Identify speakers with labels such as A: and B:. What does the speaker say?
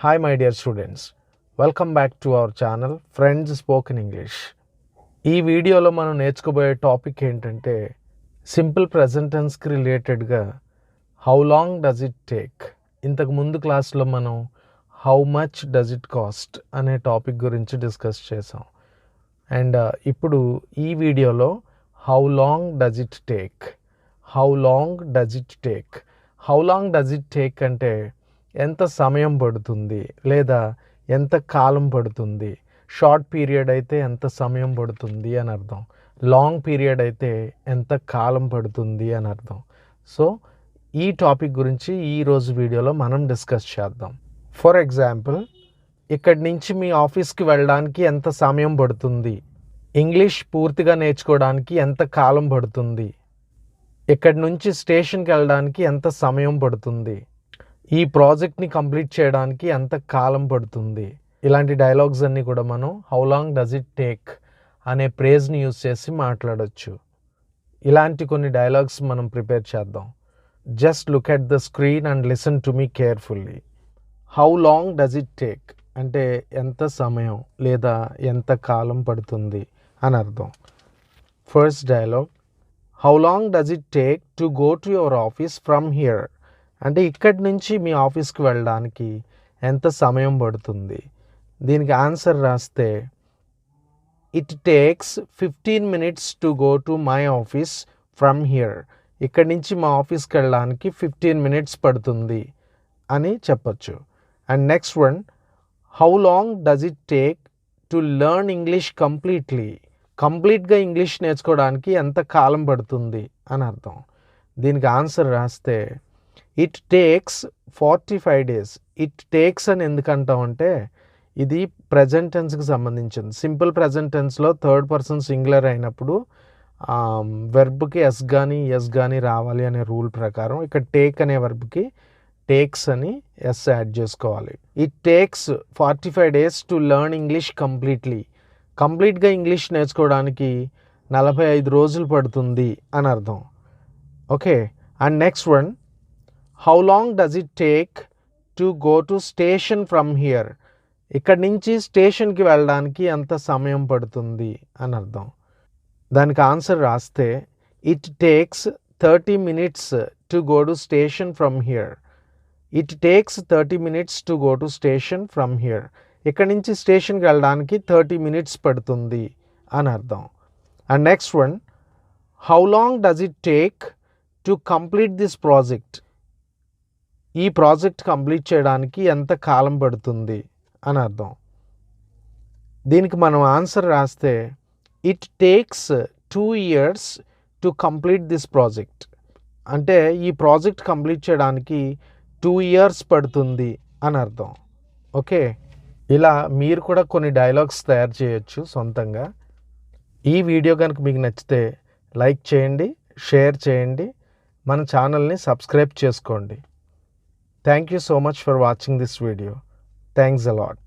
A: Hi my dear students, welcome back to our channel Friends Spoken English. ఈ వీడియోలో మనం నేర్చుకోబోయే topic ఏంటంటే simple present టెన్స్కి రిలేటెడ్గా how long does it take. ఇంతకు ముందు క్లాస్లో మనం how much does it cost అనే టాపిక్ గురించి డిస్కస్ చేసాం. అండ్ ఇప్పుడు ఈ వీడియోలో how long does it take. How long does it take. How long does it take అంటే ఎంత సమయం పడుతుంది లేదా ఎంత కాలం పడుతుంది. షార్ట్ పీరియడ్ అయితే ఎంత సమయం పడుతుంది అని అర్థం, లాంగ్ పీరియడ్ అయితే ఎంత కాలం పడుతుంది అని అర్థం. సో ఈ టాపిక్ గురించి ఈరోజు వీడియోలో మనం డిస్కస్ చేద్దాం. ఫర్ ఎగ్జాంపుల్, ఇక్కడి నుంచి మీ ఆఫీస్కి వెళ్ళడానికి ఎంత సమయం పడుతుంది, ఇంగ్లీష్ పూర్తిగా నేర్చుకోవడానికి ఎంత కాలం పడుతుంది, ఇక్కడి నుంచి స్టేషన్కి వెళ్ళడానికి ఎంత సమయం పడుతుంది, ఈ ప్రాజెక్ట్ని కంప్లీట్ చేయడానికి ఎంత కాలం పడుతుంది. ఇలాంటి డైలాగ్స్ అన్నీ కూడా మనం how long does it take అనే ఫ్రేజ్ని యూజ్ చేసి మాట్లాడవచ్చు. ఇలాంటి కొన్ని డైలాగ్స్ మనం ప్రిపేర్ చేద్దాం. Just look at the screen and listen to me carefully. How long does it take అంటే ఎంత సమయం లేదా ఎంత కాలం పడుతుంది అని అర్థం. First dialogue, how long does it take to go to your office from here. అంటే ఇక్కడి నుంచి మీ ఆఫీస్కి వెళ్ళడానికి ఎంత సమయం పడుతుంది. దీనికి ఆన్సర్ రాస్తే it takes 15 minutes to go to my office from here. ఇక్కడి నుంచి మా ఆఫీస్కి వెళ్ళడానికి 15 minutes పడుతుంది అని చెప్పచ్చు. And next one, how long does it take to learn English completely. కంప్లీట్గా ఇంగ్లీష్ నేర్చుకోవడానికి ఎంత కాలం పడుతుంది అని అర్థం. దీనికి ఆన్సర్ రాస్తే it takes 45 days. It takes అని ఎందుకంటామంటే ఇది ప్రజెంట్ టెన్స్కి సంబంధించింది. సింపుల్ ప్రజెంట్ టెన్స్లో థర్డ్ పర్సన్ సింగులర్ అయినప్పుడు వెర్బ్కి ఎస్ కానీ రావాలి అనే రూల్ ప్రకారం ఇక్కడ టేక్ అనే వెర్బ్కి టేక్స్ అని ఎస్ యాడ్ చేసుకోవాలి. It takes 45 days to learn English completely. కంప్లీట్గా ఇంగ్లీష్ నేర్చుకోవడానికి 45 రోజులు పడుతుంది అని అర్థం. Okay. And next one, how long does it take to go to station from here. ఇక్కడి నుంచి స్టేషన్కి వెళ్ళడానికి ఎంత సమయం పడుతుంది అని అర్థం. దానికి ఆన్సర్ రాస్తే it takes 30 minutes to go to station from here. It takes 30 minutes to go to station from here. ఇక్కడి నుంచి స్టేషన్కి వెళ్ళడానికి 30 minutes పడుతుంది అని అర్థం. And next one, how long does it take to complete this project. ఈ project complete చేయడానికి ఎంత కాలం పడుతుంది అని అర్థం. దీనికి మనం ఆన్సర్ రాస్తే it takes 2 years to complete this project. అంటే ఈ ప్రాజెక్ట్ కంప్లీట్ చేయడానికి 2 years పడుతుంది అని అర్థం. ఓకే. ఇలా మీరు కూడా కొన్ని డైలాగ్స్ తయారు చేయొచ్చు సొంతంగా. ఈ వీడియో కనుక మీకు నచ్చితే లైక్ చేయండి, షేర్ చేయండి, మన ఛానల్ని సబ్స్క్రైబ్ చేసుకోండి. Thank you so much for watching this video. Thanks a lot.